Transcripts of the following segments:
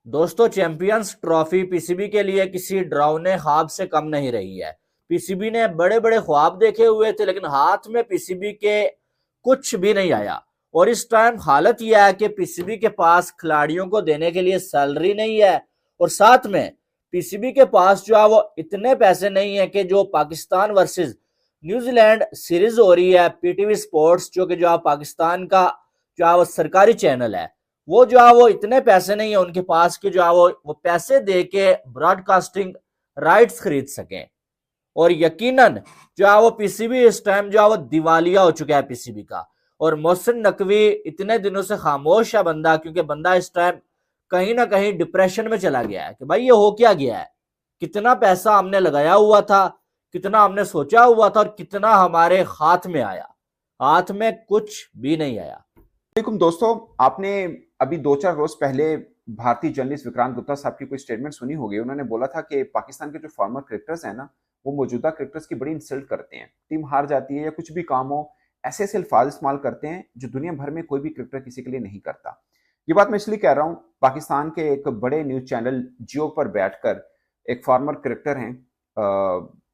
दोस्तों, champions trophy PCB के लिए किसी डरावने ख्वाब से कम नहीं रही है। पीसीबी ने बड़े बड़े ख्वाब देखे हुए थे, लेकिन हाथ में पीसीबी के कुछ भी नहीं आया। और इस टाइम हालत यह है कि पीसीबी के पास खिलाड़ियों को देने के लिए सैलरी नहीं है, और साथ में पीसीबी के पास जो है वो इतने पैसे नहीं है कि जो पाकिस्तान वर्सेस न्यूजीलैंड सीरीज हो रही है, पीटीवी स्पोर्ट्स जो कि जो है पाकिस्तान का जो है वो सरकारी चैनल है, वो जो है वो इतने पैसे नहीं है उनके पास कि जो है वो पैसे दे के ब्रॉडकास्टिंग राइट्स खरीद सकें। और यकीनन जो है वो पीसीबी इस टाइम जो है वो दिवालिया हो चुका है पीसीबी का। और मोहसिन नकवी इतने दिनों से खामोश है बंदा, क्योंकि बंदा इस टाइम कहीं ना कहीं डिप्रेशन में चला गया है कि भाई ये हो क्या गया है, कितना पैसा हमने लगाया हुआ था, कितना हमने सोचा हुआ था, और कितना हमारे हाथ में आया। हाथ में कुछ भी नहीं आया। वालेकुम दोस्तों, आपने अभी 2-4 रोज पहले भारतीय जर्नलिस्ट विक्रांत गुप्ता साहब की कोई स्टेटमेंट सुनी होगी। उन्होंने बोला था कि पाकिस्तान के जो फॉर्मर क्रिकेटर्स हैं ना, वो मौजूदा क्रिकेटर्स की बड़ी इंसल्ट करते हैं। टीम हार जाती है या कुछ भी काम हो, ऐसे ऐसे अल्फाज इस्तेमाल करते हैं जो दुनिया भर में कोई भी क्रिकेटर किसी के लिए नहीं करता। ये बात मैं इसलिए कह रहा हूँ, पाकिस्तान के एक बड़े न्यूज चैनल जियो पर बैठकर एक फॉर्मर क्रिकेटर हैं,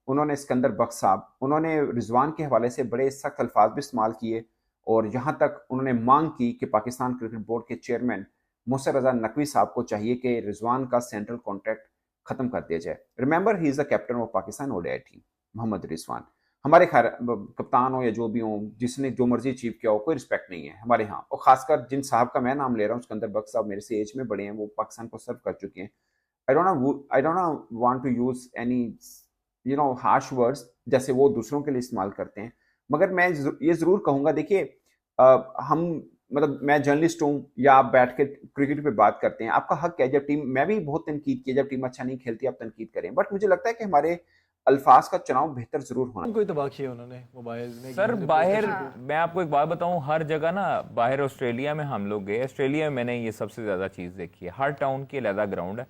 उन्होंने सिकंदर बख्श साहब, उन्होंने रिजवान के हवाले से बड़े सख्त अल्फाज भी इस्तेमाल किए, और यहां तक उन्होंने मांग की कि पाकिस्तान क्रिकेट बोर्ड के चेयरमैन मोहसिन रजा नकवी साहब को चाहिए कि रिजवान का सेंट्रल कॉन्ट्रैक्ट खत्म कर दिया जाए। Remember, he is the captain of Pakistan ODI team, Mohammad Rizwan. हमारे खैर कप्तान हो या जो भी हो, जिसने जो मर्जी अचीव किया हो, कोई रिस्पेक्ट नहीं है हमारे यहाँ। और खासकर जिन साहब का मैं नाम ले रहा हूँ, सिकंदर बख्श साहब मेरे से एज में बड़े हैं, वो पाकिस्तान को सर्व कर चुके हैं। I don't want to use any harsh words जैसे वो दूसरों के लिए इस्तेमाल करते हैं, मगर मैं ये जरूर कहूंगा, देखिए हम मतलब मैं जर्नलिस्ट हूं या आप बैठ के क्रिकेट पे बात करते हैं, आपका हक है। जब टीम, मैं भी बहुत तनकीद की, जब टीम अच्छा नहीं खेलती आप तनकीद करें, बट मुझे लगता है कि हमारे अल्फाज का चुनाव बेहतर जरूर होना। कोई तबाह किया उन्होंने मोबाइल में सर बाहर। मैं आपको एक बात बताऊं, हर जगह ना, बाहर ऑस्ट्रेलिया में हम लोग गए, ऑस्ट्रेलिया में मैंने ये सबसे ज्यादा चीज देखी है। हर टाउन की अलग ग्राउंड है,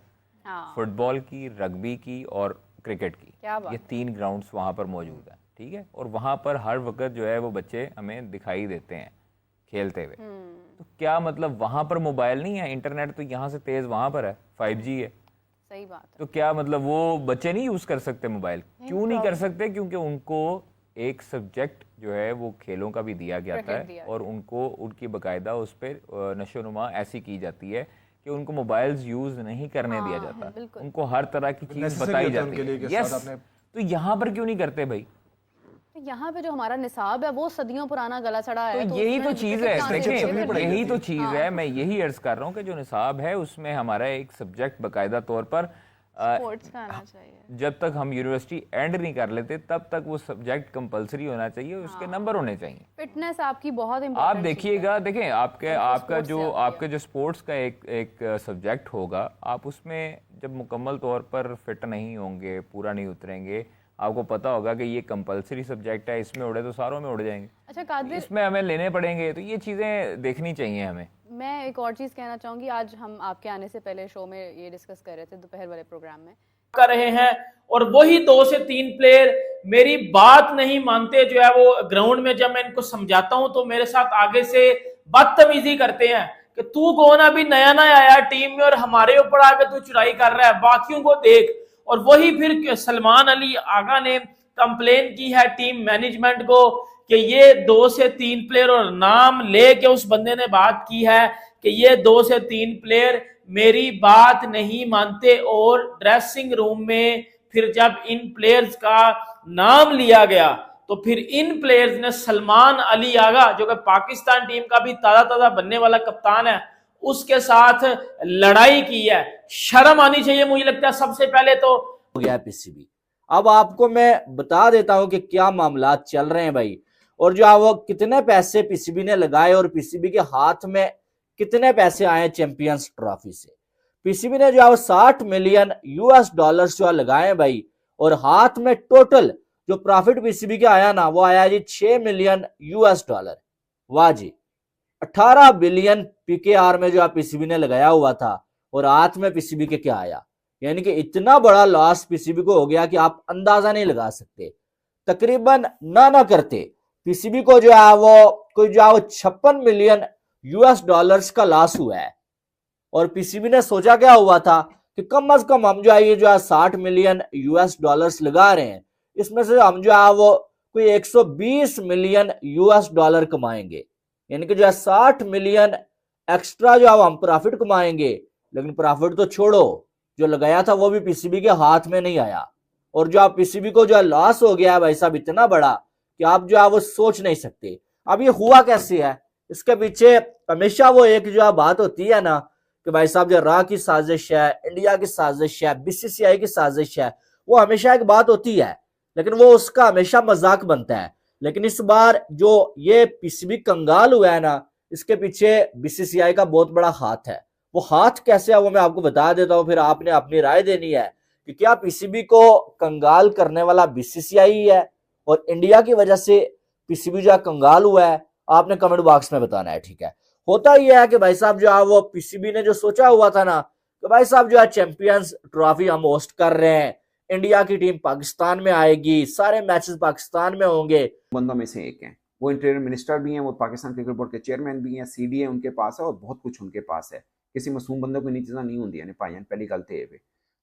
फुटबॉल की, रग्बी की और क्रिकेट की। ये 3 ग्राउंड्स वहां पर मौजूद है, ठीक है। और वहां पर हर वक्त जो है वो बच्चे हमें दिखाई देते हैं खेलते हुए। तो क्या मतलब वहां पर मोबाइल नहीं है? इंटरनेट तो यहाँ से तेज वहां पर है, 5G है। सही बात है। तो क्या मतलब वो बच्चे नहीं यूज कर सकते मोबाइल? क्यों नहीं कर सकते? क्योंकि उनको एक सब्जेक्ट जो है वो खेलों का भी दिया गया है, और उनको उनकी बाकायदा उस पर नशोनुमा ऐसी की जाती है कि उनको मोबाइल्स यूज नहीं करने दिया जाता। उनको हर तरह की चीज बताई जाती है। यस, तो यहाँ पर क्यों नहीं करते भाई? यहाँ पे जो हमारा निसाब है वो सदियों पुराना गला चढ़ा है। तो यही तो चीज है, देखिए यही तो चीज है। मैं यही अर्ज कर रहा हूँ कि जो निसाब है उसमें हमारा एक सब्जेक्ट बाकायदा तौर पर स्पोर्ट्स का आना चाहिए। जब तक हम यूनिवर्सिटी एंड नहीं कर लेते तब तक वो सब्जेक्ट कंपलसरी होना चाहिए, उसके नंबर होने चाहिए। फिटनेस आपकी बहुत आप देखिएगा, देखें आपके जो स्पोर्ट्स का एक सब्जेक्ट होगा, आप उसमें जब मुकम्मल तौर पर फिट नहीं होंगे, पूरा नहीं उतरेंगे, आपको पता होगा कि ये कंपलसरी सब्जेक्ट है, इसमें उड़े तो सारों में उड़ जाएंगे। अच्छा कादिर, इसमें हमें लेने पड़ेंगे। तो ये चीज़ें देखनी चाहिए हमें। मैं एक और चीज़ कहना चाहूँगी। आज हम आपके आने से पहले शो में ये डिस्कस कर रहे थे, दोपहर वाले प्रोग्राम में कर रहे हैं, और वही 2 से 3 प्लेयर मेरी बात नहीं मानते जो है वो ग्राउंड में। जब मैं इनको समझाता हूं तो मेरे साथ आगे से बदतमीजी करते हैं कि तू कौन, अभी नया नया आया टीम में और हमारे ऊपर आके तू चुराई कर रहा है, बाकियों को देख। और वही फिर सलमान अली आगा ने कंप्लेन की है टीम मैनेजमेंट को कि ये 2 से 3 प्लेयर, और नाम लेके उस बंदे ने बात की है कि ये 2 से 3 प्लेयर मेरी बात नहीं मानते। और ड्रेसिंग रूम में फिर जब इन प्लेयर्स का नाम लिया गया तो फिर इन प्लेयर्स ने सलमान अली आगा, जो कि पाकिस्तान टीम का भी ताजा ताजा बनने वाला कप्तान है, उसके साथ लड़ाई की है। शर्म आनी चाहिए मुझे लगता है सबसे पहले तो। हो गया पीसीबी। अब आपको मैं बता देता हूं कि क्या मामला चल रहे हैं भाई, और जो है वो कितने पैसे पीसीबी ने लगाए और पीसीबी के हाथ में कितने पैसे आए चैंपियंस ट्रॉफी से। पीसीबी ने जो है वो $60 मिलियन जो है लगाए भाई, और हाथ में टोटल जो प्रॉफिट पीसीबी का आया ना, वो आया जी $6 मिलियन। वाह जी, 18 बिलियन पीकेआर में जो है पीसीबी ने लगाया हुआ था, और हाथ में पीसीबी के क्या आया। यानी कि इतना बड़ा लॉस पीसीबी को हो गया कि आप अंदाजा नहीं लगा सकते। तकरीबन ना करते पीसीबी को जो है वो कोई जो है वो $56 मिलियन का लॉस हुआ है। और पीसीबी ने सोचा क्या हुआ था कि कम अज कम हम जो है ये जो है 60 मिलियन यूएस डॉलर्स लगा रहे हैं, इसमें से हम जो है वो कोई 120 मिलियन यूएस डॉलर कमाएंगे, यानी कि जो है 60 मिलियन एक्स्ट्रा जो है हम प्रॉफिट कमाएंगे। लेकिन प्रॉफिट तो छोड़ो, जो लगाया था वो भी पीसीबी के हाथ में नहीं आया, और जो आप पीसीबी को जो है लॉस हो गया है भाई साहब इतना बड़ा कि आप जो है वो सोच नहीं सकते। अब ये हुआ कैसे है, इसके पीछे हमेशा वो एक जो है बात होती है ना कि भाई साहब जो रा की साजिश है, इंडिया की साजिश है, बीसीसीआई की साजिश है, वो हमेशा एक बात होती है, लेकिन वो उसका हमेशा मजाक बनता है। लेकिन इस बार जो ये पीसीबी कंगाल हुआ है ना, इसके पीछे बीसीसीआई का बहुत बड़ा हाथ है। वो हाथ कैसे है वो मैं आपको बता देता हूं, फिर आपने अपनी राय देनी है कि क्या पीसीबी को कंगाल करने वाला बीसीसीआई है और इंडिया की वजह से पीसीबी जो है कंगाल हुआ है। आपने कमेंट बॉक्स में बताना है, ठीक है। होता ही है कि भाई साहब जो है वो पीसीबी ने जो सोचा हुआ था ना कि भाई साहब जो है चैंपियंस ट्रॉफी हम होस्ट कर रहे हैं, इंडिया की टीम पाकिस्तान में आएगी, सारे मैचेस पाकिस्तान में होंगे। बंदों में से एक हैं, वो इंटीरियर मिनिस्टर भी हैं, वो पाकिस्तान क्रिकेट बोर्ड के चेयरमैन भी हैं, सीडीए उनके पास है और बहुत कुछ उनके पास है। किसी मासूम बंदों को नीचे नहीं होती है भाई, पहली गल तो ये।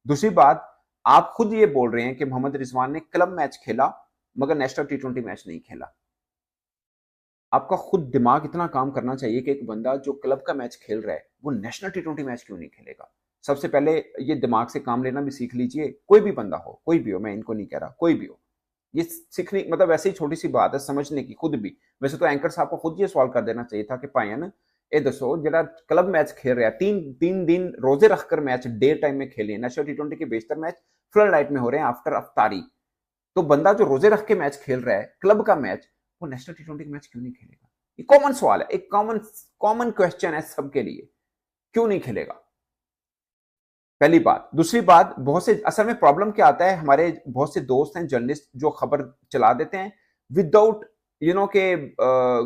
दूसरी बात, आप खुद ये बोल रहे हैं कि मोहम्मद रिजवान ने क्लब मैच खेला मगर नेशनल टी20 मैच नहीं खेला। आपका खुद दिमाग इतना काम करना चाहिए कि एक बंदा जो क्लब का मैच खेल रहा है वो नेशनल टी20 मैच क्यों नहीं खेलेगा। सबसे पहले ये दिमाग से काम लेना भी सीख लीजिए। कोई भी बंदा हो, कोई भी हो, मैं इनको नहीं कह रहा, कोई भी हो, ये सीखने मतलब वैसे ही छोटी सी बात है समझने की खुद भी। वैसे तो एंकर साहब को खुद ये सवाल कर देना चाहिए था कि भाईन ये दसो जरा क्लब मैच खेल रहा है, तीन दिन रोजे रखकर मैच डे टाइम में खेले, नेशनल टी20 के बेशतर मैच फ्लड लाइट में हो रहे हैं आफ्टर अफ्तारी, तो बंदा जो रोजे रख के मैच खेल रहा है क्लब का मैच, वो नेशनल टी20 मैच क्यों नहीं खेलेगा। ये कॉमन सवाल है, एक कॉमन क्वेश्चन है सबके लिए, क्यों नहीं खेलेगा, पहली बात। दूसरी बात, बहुत से असल में प्रॉब्लम क्या आता है, हमारे बहुत से दोस्त हैं जर्नलिस्ट जो खबर चला देते हैं विदाउट के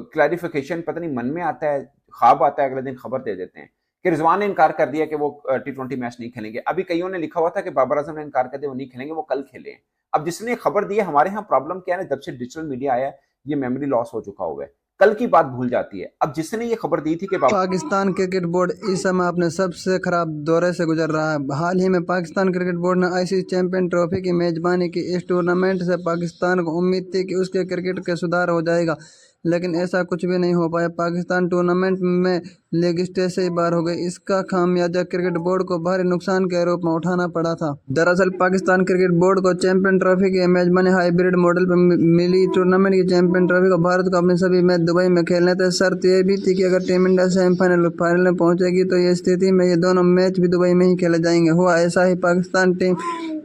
क्लैरिफिकेशन, पता नहीं मन में आता है, ख्वाब आता है, अगले दिन खबर दे देते हैं कि रिजवान ने इनकार कर दिया कि वो टी20 मैच नहीं खेलेंगे। अभी कईयों ने लिखा हुआ था कि बाबर आजम ने इनकार कर दिया वो नहीं खेलेंगे, वो कल खेले हैं। अब जिसने खबर दी है, हमारे यहाँ प्रॉब्लम क्या है, जब से डिजिटल मीडिया आया है ये मेमोरी लॉस हो चुका हुआ है, कल की बात भूल जाती है। अब जिसने ये खबर दी थी कि पाकिस्तान क्रिकेट बोर्ड इस समय अपने सबसे खराब दौरे से गुजर रहा है। हाल ही में पाकिस्तान क्रिकेट बोर्ड ने आईसीसी चैंपियन ट्रॉफी की मेजबानी की। इस टूर्नामेंट से पाकिस्तान को उम्मीद थी कि उसके क्रिकेट के सुधार हो जाएगा, लेकिन ऐसा कुछ भी नहीं हो पाया। पाकिस्तान टूर्नामेंट में लीग स्टेज से ही बाहर हो गई। इसका खामियाजा क्रिकेट बोर्ड को भारी नुकसान के रूप में उठाना पड़ा था। दरअसल पाकिस्तान क्रिकेट बोर्ड को चैंपियन ट्रॉफी की मेजबानी हाइब्रिड मॉडल पर मिली। टूर्नामेंट की चैंपियन ट्रॉफी को भारत को अपने सभी मैच दुबई में खेलने थे। शर्त यह भी थी कि अगर टीम इंडिया सेमीफाइनल फाइनल में पहुंचेगी तो ये स्थिति में ये दोनों मैच भी दुबई में ही खेले जाएंगे। हुआ ऐसा ही, पाकिस्तान टीम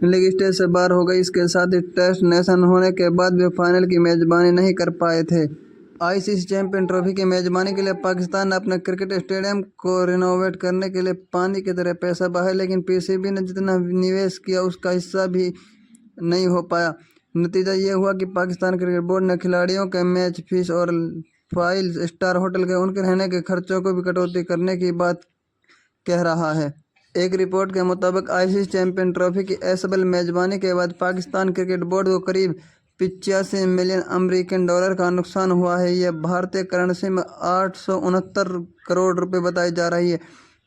लीग स्टेज से बाहर हो गई। इसके साथ ही टेस्ट नेशन होने के बाद भी फाइनल की मेजबानी नहीं कर पाए थे। आईसीसी चैंपियन ट्रॉफी की मेजबानी के लिए पाकिस्तान ने अपने क्रिकेट स्टेडियम को रिनोवेट करने के लिए पानी की तरह पैसा बहाया, लेकिन पीसीबी ने जितना निवेश किया उसका हिस्सा भी नहीं हो पाया। नतीजा ये हुआ कि पाकिस्तान क्रिकेट बोर्ड ने खिलाड़ियों के मैच फीस और 5 स्टार होटल के उनके रहने के खर्चों को भी कटौती करने की बात कह रहा है। एक रिपोर्ट के मुताबिक आईसीसी चैंपियन ट्रॉफी की असफल मेजबानी के बाद पाकिस्तान क्रिकेट बोर्ड को करीब 85 मिलियन अमेरिकन डॉलर का नुकसान हुआ है। यह भारतीय करेंसी में 869 करोड़ रुपए बताई जा रही है।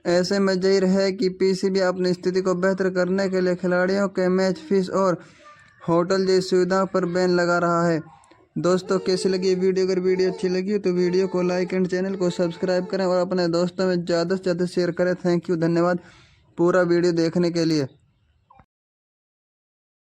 ऐसे में जाहिर है कि पीसीबी अपनी स्थिति को बेहतर करने के लिए खिलाड़ियों के मैच फीस और होटल जैसी सुविधाओं पर बैन लगा रहा है। दोस्तों, कैसी लगी वीडियो? अगर वीडियो अच्छी लगी तो वीडियो को लाइक एंड चैनल को सब्सक्राइब करें और अपने दोस्तों में ज़्यादा से ज़्यादा शेयर करें। थैंक यू, धन्यवाद पूरा वीडियो देखने के लिए।